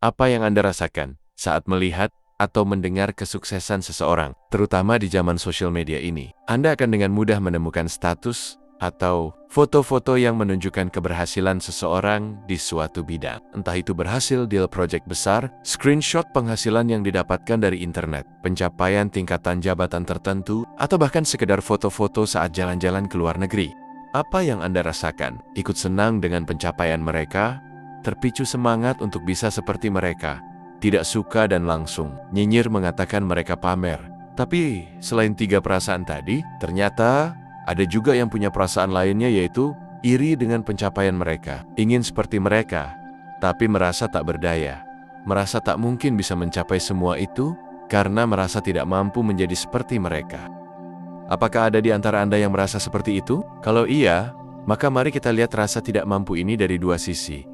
Apa yang Anda rasakan saat melihat atau mendengar kesuksesan seseorang, terutama di zaman sosial media ini? Anda akan dengan mudah menemukan status atau foto-foto yang menunjukkan keberhasilan seseorang di suatu bidang. Entah itu berhasil deal project besar, screenshot penghasilan yang didapatkan dari internet, pencapaian tingkatan jabatan tertentu, atau bahkan sekedar foto-foto saat jalan-jalan ke luar negeri. Apa yang Anda rasakan? Ikut senang dengan pencapaian mereka? Terpicu semangat untuk bisa seperti mereka? Tidak suka dan langsung nyinyir mengatakan mereka pamer? Tapi selain 3 perasaan tadi, ternyata ada juga yang punya perasaan lainnya, yaitu iri dengan pencapaian mereka, ingin seperti mereka, tapi merasa tak berdaya, merasa tak mungkin bisa mencapai semua itu karena merasa tidak mampu menjadi seperti mereka. Apakah ada di antara Anda yang merasa seperti itu? Kalau iya, maka mari kita lihat rasa tidak mampu ini dari 2 sisi.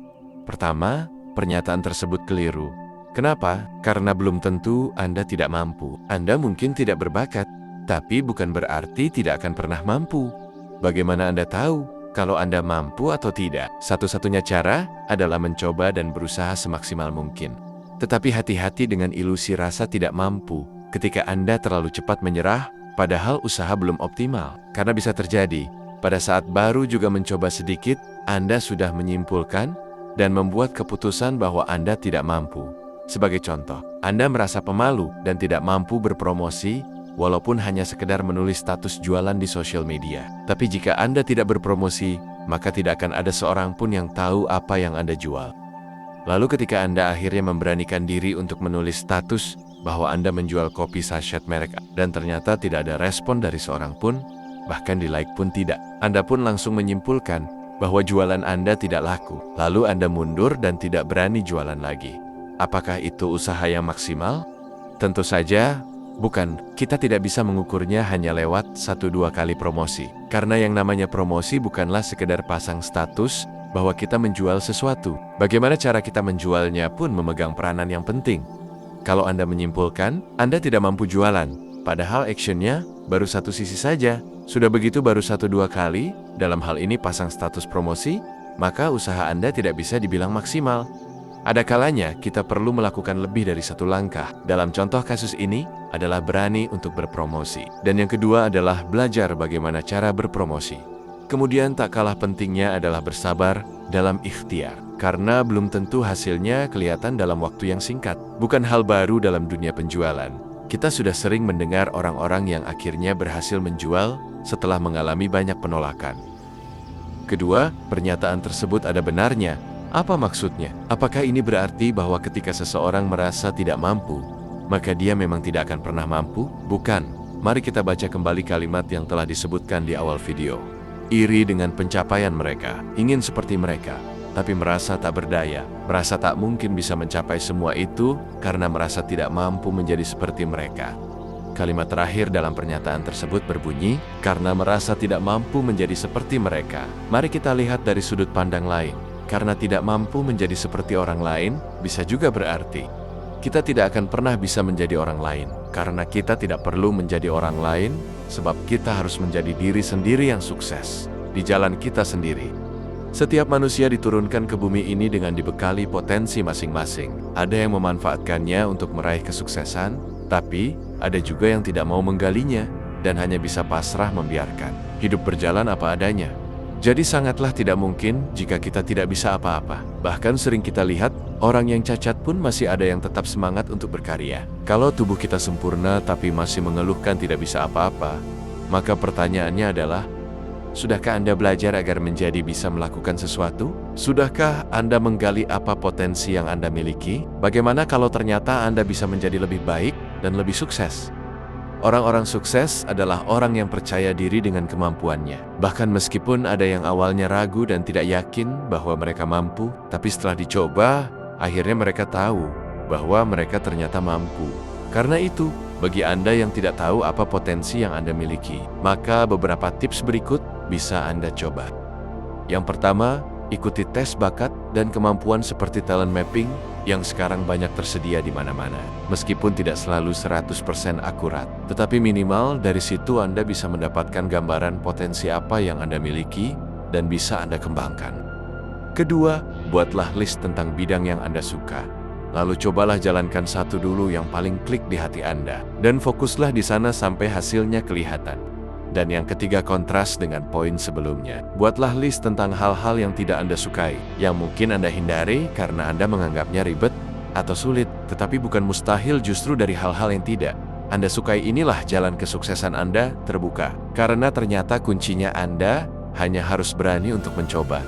Pertama, pernyataan tersebut keliru. Kenapa? Karena belum tentu Anda tidak mampu. Anda mungkin tidak berbakat, tapi bukan berarti tidak akan pernah mampu. Bagaimana Anda tahu kalau Anda mampu atau tidak? Satu-satunya cara adalah mencoba dan berusaha semaksimal mungkin. Tetapi hati-hati dengan ilusi rasa tidak mampu ketika Anda terlalu cepat menyerah, padahal usaha belum optimal. Karena bisa terjadi, pada saat baru juga mencoba sedikit, Anda sudah menyimpulkan dan membuat keputusan bahwa Anda tidak mampu. Sebagai contoh, Anda merasa pemalu dan tidak mampu berpromosi, walaupun hanya sekedar menulis status jualan di sosial media. Tapi jika Anda tidak berpromosi, maka tidak akan ada seorang pun yang tahu apa yang Anda jual. Lalu ketika Anda akhirnya memberanikan diri untuk menulis status bahwa Anda menjual kopi sachet merek dan ternyata tidak ada respon dari seorang pun, bahkan di like pun tidak, Anda pun langsung menyimpulkan bahwa jualan Anda tidak laku. Lalu Anda mundur dan tidak berani jualan lagi. Apakah itu usaha yang maksimal? Tentu saja bukan. Kita tidak bisa mengukurnya hanya lewat 1-2 kali promosi. Karena yang namanya promosi bukanlah sekedar pasang status bahwa kita menjual sesuatu. Bagaimana cara kita menjualnya pun memegang peranan yang penting. Kalau Anda menyimpulkan Anda tidak mampu jualan, padahal actionnya baru 1 sisi saja, sudah begitu baru 1-2 kali, dalam hal ini pasang status promosi, maka usaha Anda tidak bisa dibilang maksimal. Ada kalanya kita perlu melakukan lebih dari 1 langkah. Dalam contoh kasus ini adalah berani untuk berpromosi. Dan yang kedua adalah belajar bagaimana cara berpromosi. Kemudian tak kalah pentingnya adalah bersabar dalam ikhtiar. Karena belum tentu hasilnya kelihatan dalam waktu yang singkat. Bukan hal baru dalam dunia penjualan. Kita sudah sering mendengar orang-orang yang akhirnya berhasil menjual setelah mengalami banyak penolakan. Kedua, pernyataan tersebut ada benarnya. Apa maksudnya? Apakah ini berarti bahwa ketika seseorang merasa tidak mampu, maka dia memang tidak akan pernah mampu? Bukan. Mari kita baca kembali kalimat yang telah disebutkan di awal video. Iri dengan pencapaian mereka, ingin seperti mereka, tapi merasa tak berdaya, merasa tak mungkin bisa mencapai semua itu karena merasa tidak mampu menjadi seperti mereka. Kalimat terakhir dalam pernyataan tersebut berbunyi, karena merasa tidak mampu menjadi seperti mereka. Mari kita lihat dari sudut pandang lain. Karena tidak mampu menjadi seperti orang lain, bisa juga berarti kita tidak akan pernah bisa menjadi orang lain. Karena kita tidak perlu menjadi orang lain, sebab kita harus menjadi diri sendiri yang sukses di jalan kita sendiri. Setiap manusia diturunkan ke bumi ini dengan dibekali potensi masing-masing. Ada yang memanfaatkannya untuk meraih kesuksesan, tapi ada juga yang tidak mau menggalinya dan hanya bisa pasrah membiarkan hidup berjalan apa adanya. Jadi sangatlah tidak mungkin jika kita tidak bisa apa-apa. Bahkan sering kita lihat, orang yang cacat pun masih ada yang tetap semangat untuk berkarya. Kalau tubuh kita sempurna tapi masih mengeluhkan tidak bisa apa-apa, maka pertanyaannya adalah, sudahkah Anda belajar agar menjadi bisa melakukan sesuatu? Sudahkah Anda menggali apa potensi yang Anda miliki? Bagaimana kalau ternyata Anda bisa menjadi lebih baik dan lebih sukses? Orang-orang sukses adalah orang yang percaya diri dengan kemampuannya. Bahkan meskipun ada yang awalnya ragu dan tidak yakin bahwa mereka mampu, tapi setelah dicoba, akhirnya mereka tahu bahwa mereka ternyata mampu. Karena itu, bagi Anda yang tidak tahu apa potensi yang Anda miliki, maka beberapa tips berikut bisa Anda coba. Yang pertama, ikuti tes bakat dan kemampuan seperti talent mapping yang sekarang banyak tersedia di mana-mana. Meskipun tidak selalu 100% akurat, tetapi minimal dari situ Anda bisa mendapatkan gambaran potensi apa yang Anda miliki dan bisa Anda kembangkan. Kedua, buatlah list tentang bidang yang Anda suka. Lalu cobalah jalankan satu dulu yang paling klik di hati Anda. Dan fokuslah di sana sampai hasilnya kelihatan. Dan yang ketiga, kontras dengan poin sebelumnya. Buatlah list tentang hal-hal yang tidak Anda sukai, yang mungkin Anda hindari karena Anda menganggapnya ribet atau sulit, tetapi bukan mustahil justru dari hal-hal yang tidak Anda sukai inilah jalan kesuksesan Anda terbuka. Karena ternyata kuncinya Anda hanya harus berani untuk mencoba.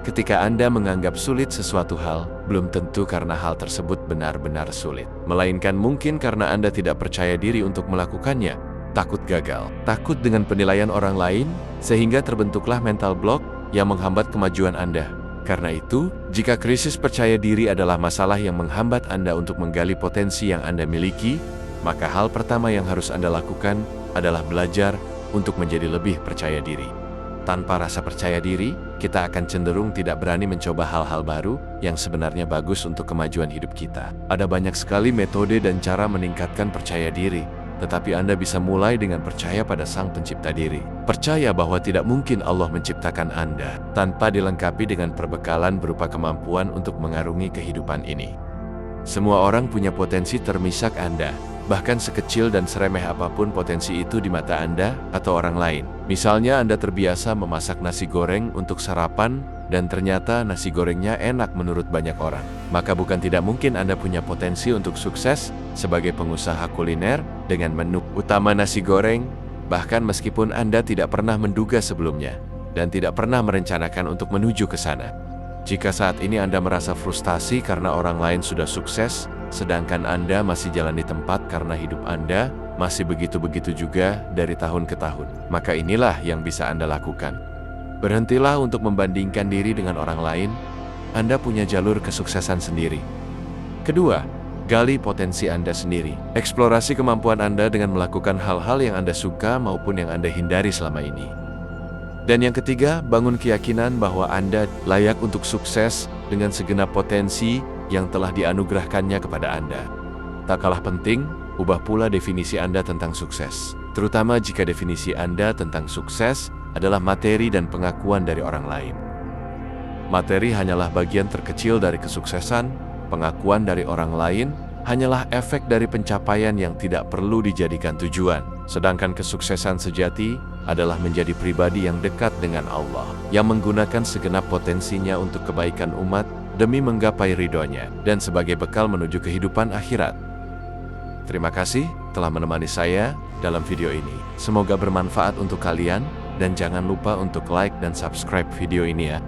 Ketika Anda menganggap sulit sesuatu hal, belum tentu karena hal tersebut benar-benar sulit. Melainkan mungkin karena Anda tidak percaya diri untuk melakukannya, takut gagal, takut dengan penilaian orang lain, sehingga terbentuklah mental block yang menghambat kemajuan Anda. Karena itu, jika krisis percaya diri adalah masalah yang menghambat Anda untuk menggali potensi yang Anda miliki, maka hal pertama yang harus Anda lakukan adalah belajar untuk menjadi lebih percaya diri. Tanpa rasa percaya diri, kita akan cenderung tidak berani mencoba hal-hal baru yang sebenarnya bagus untuk kemajuan hidup kita. Ada banyak sekali metode dan cara meningkatkan percaya diri, tetapi Anda bisa mulai dengan percaya pada Sang Pencipta diri. Percaya bahwa tidak mungkin Allah menciptakan Anda tanpa dilengkapi dengan perbekalan berupa kemampuan untuk mengarungi kehidupan ini. Semua orang punya potensi termisak Anda, bahkan sekecil dan seremeh apapun potensi itu di mata Anda atau orang lain. Misalnya Anda terbiasa memasak nasi goreng untuk sarapan, dan ternyata nasi gorengnya enak menurut banyak orang. Maka bukan tidak mungkin Anda punya potensi untuk sukses sebagai pengusaha kuliner dengan menu utama nasi goreng, bahkan meskipun Anda tidak pernah menduga sebelumnya, dan tidak pernah merencanakan untuk menuju ke sana. Jika saat ini Anda merasa frustasi karena orang lain sudah sukses, sedangkan Anda masih jalan di tempat karena hidup Anda masih begitu-begitu juga dari tahun ke tahun, maka inilah yang bisa Anda lakukan. Berhentilah untuk membandingkan diri dengan orang lain. Anda punya jalur kesuksesan sendiri. Kedua, gali potensi Anda sendiri. Eksplorasi kemampuan Anda dengan melakukan hal-hal yang Anda suka maupun yang Anda hindari selama ini. Dan yang ketiga, bangun keyakinan bahwa Anda layak untuk sukses dengan segenap potensi yang telah dianugerahkannya kepada Anda. Tak kalah penting, ubah pula definisi Anda tentang sukses. Terutama jika definisi Anda tentang sukses adalah materi dan pengakuan dari orang lain. Materi hanyalah bagian terkecil dari kesuksesan, pengakuan dari orang lain hanyalah efek dari pencapaian yang tidak perlu dijadikan tujuan. Sedangkan kesuksesan sejati adalah menjadi pribadi yang dekat dengan Allah, yang menggunakan segenap potensinya untuk kebaikan umat demi menggapai ridhonya dan sebagai bekal menuju kehidupan akhirat. Terima kasih telah menemani saya dalam video ini. Semoga bermanfaat untuk kalian, dan jangan lupa untuk like dan subscribe video ini ya.